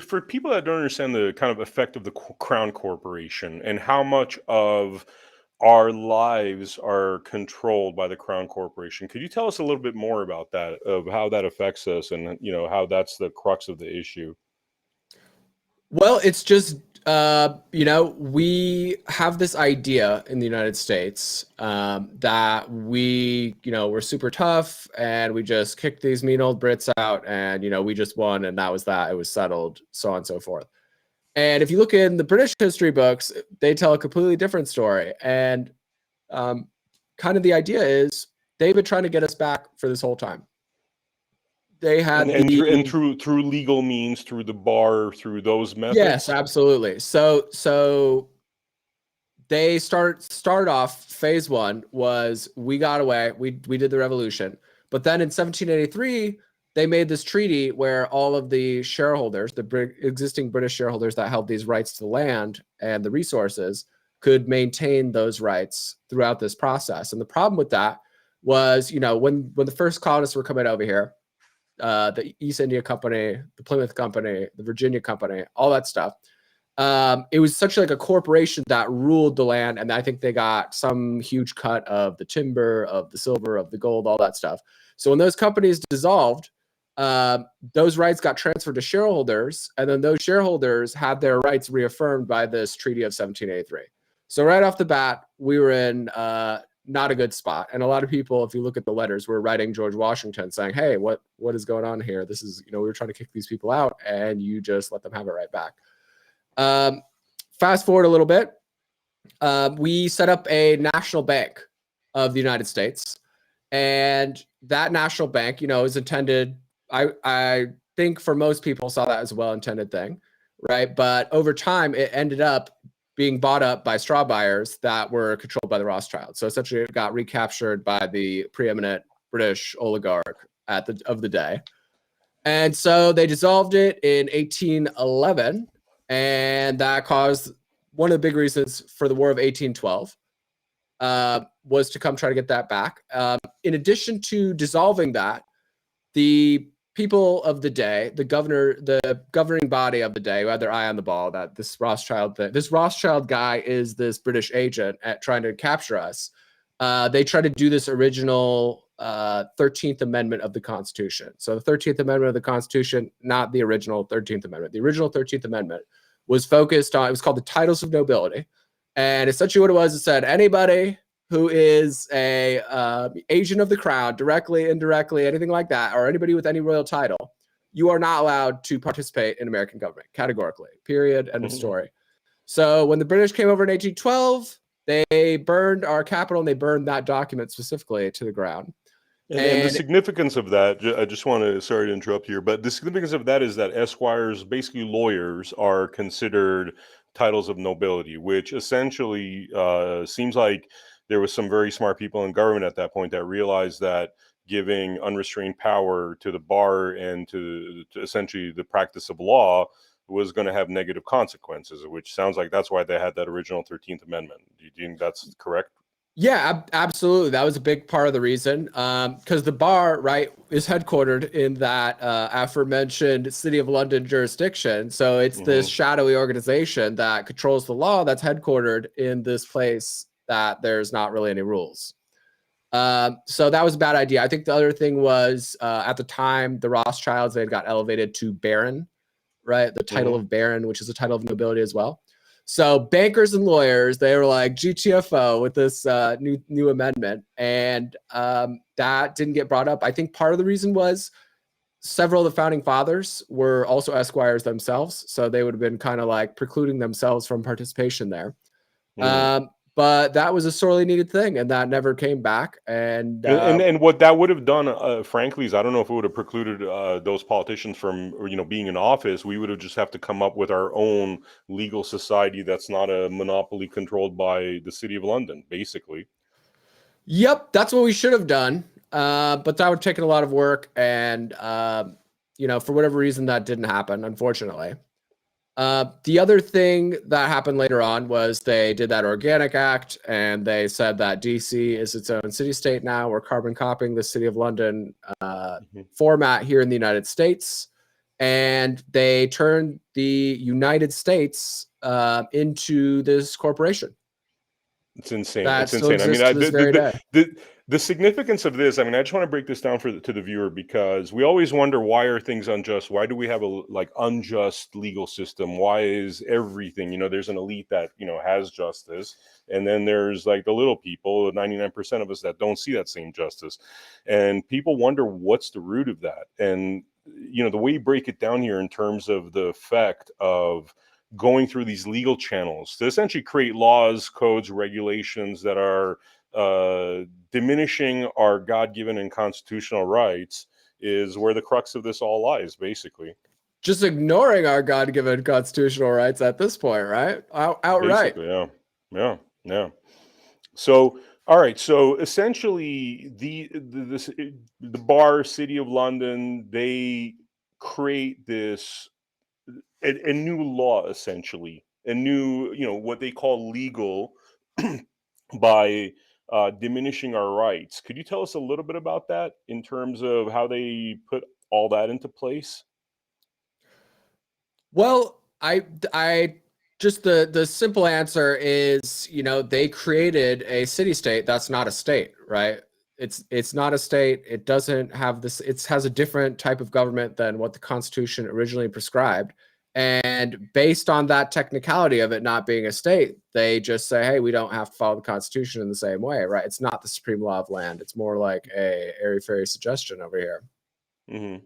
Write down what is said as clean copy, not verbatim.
For people that don't understand the kind of effect of the crown corporation and how much of our lives are controlled by the crown corporation, could you tell us a little bit more about that, of how that affects us, and how that's the crux of the issue? Well, it's just, we have this idea in the United States that we're super tough and we just kicked these mean old Brits out and, we just won and that was that. It was settled, so on and so forth. And if you look in the British history books, they tell a completely different story. And kind of the idea is they've been trying to get us back for this whole time. They And had and the through and through legal means, through the bar, through those Yes, methods. absolutely. So they start off. Phase one was we got away, we did the revolution, but then in 1783 they made this treaty where all of the shareholders, the existing British shareholders that held these rights to the land and the resources, could maintain those rights throughout this process. And the problem with that was, when the first colonists were coming over here, the East India Company, the Plymouth Company, the Virginia Company, all that stuff. It was such like a corporation that ruled the land, and I think they got some huge cut of the timber, of the silver, of the gold, all that stuff. So when those companies dissolved, those rights got transferred to shareholders, and then those shareholders had their rights reaffirmed by this Treaty of 1783. So right off the bat, we were in not a good spot. And a lot of people, if you look at the letters, were writing George Washington saying, hey, what is going on here? This is, we were trying to kick these people out and you just let them have it right back. Fast forward a little bit. We set up a national bank of the United States. And that national bank, is intended, I think for most people saw that as a well-intended thing, right? But over time, it ended up being bought up by straw buyers that were controlled by the Rothschilds. So essentially it got recaptured by the preeminent British oligarch of the day. And so they dissolved it in 1811, and that caused one of the big reasons for the War of 1812 was to come try to get that back. In addition to dissolving that, the people of the day, the governing body of the day, who had their eye on the ball, that this Rothschild guy is this British agent trying to capture us. They tried to do this original 13th Amendment of the Constitution. So the 13th Amendment of the Constitution, not the original 13th Amendment. The original 13th Amendment was focused on, it was called the Titles of Nobility. And essentially what it was, it said anybody who is a agent of the crown, directly, indirectly, anything like that, or anybody with any royal title, you are not allowed to participate in American government, categorically, period, end of story. So when the British came over in 1812, they burned our capital, and they burned that document specifically to the ground. And the significance of that, I just want to, sorry to interrupt here, but the significance of that is that esquires, basically lawyers, are considered titles of nobility, which essentially seems like there was some very smart people in government at that point that realized that giving unrestrained power to the bar and to essentially the practice of law was going to have negative consequences, which sounds like that's why they had that original 13th Amendment. Do you think that's correct? Yeah, absolutely. That was a big part of the reason, because the bar, right, is headquartered in that aforementioned City of London jurisdiction. So it's this shadowy organization that controls the law that's headquartered in this place that there's not really any rules. So that was a bad idea. I think the other thing was at the time, the Rothschilds, they got elevated to baron, right? The title of baron, which is a title of nobility as well. So bankers and lawyers, they were like GTFO with this new amendment, and that didn't get brought up. I think part of the reason was several of the founding fathers were also esquires themselves, so they would have been kind of like precluding themselves from participation there. But that was a sorely needed thing, and that never came back. And what that would have done, frankly, is I don't know if it would have precluded those politicians from, being in office. We would have just have to come up with our own legal society that's not a monopoly controlled by the City of London, basically. Yep, that's what we should have done. But that would have taken a lot of work, and for whatever reason, that didn't happen, unfortunately. The other thing that happened later on was they did that Organic Act, and they said that DC is its own city-state now. We're carbon copying the City of London format here in the United States. and they turned the United States into this corporation It's insane. that It's still insane. I mean, exists to this very day. the significance of this. I mean, I just want to break this down to the viewer, because we always wonder, why are things unjust? Why do we have a like unjust legal system? Why is everything? There's an elite that has justice, and then there's like the little people, 99% of us, that don't see that same justice, and people wonder what's the root of that. And the way you break it down here in terms of the effect of going through these legal channels to essentially create laws, codes, regulations that are diminishing our God-given and constitutional rights is where the crux of this all lies, basically. Just ignoring our God-given constitutional rights at this point, right? Outright. Basically, yeah. So, all right. So essentially, the bar, City of London, they create this a new law, essentially a new, what they call legal, by diminishing our rights. Could you tell us a little bit about that in terms of how they put all that into place? Well, I just the simple answer is, they created a city state that's not a state, right? It's not a state. It doesn't have this. It has a different type of government than what the Constitution originally prescribed. And based on that technicality of it not being a state, they just say, hey, we don't have to follow the Constitution in the same way, right? It's not the supreme law of land. It's more like a airy-fairy suggestion over here. Mm-hmm.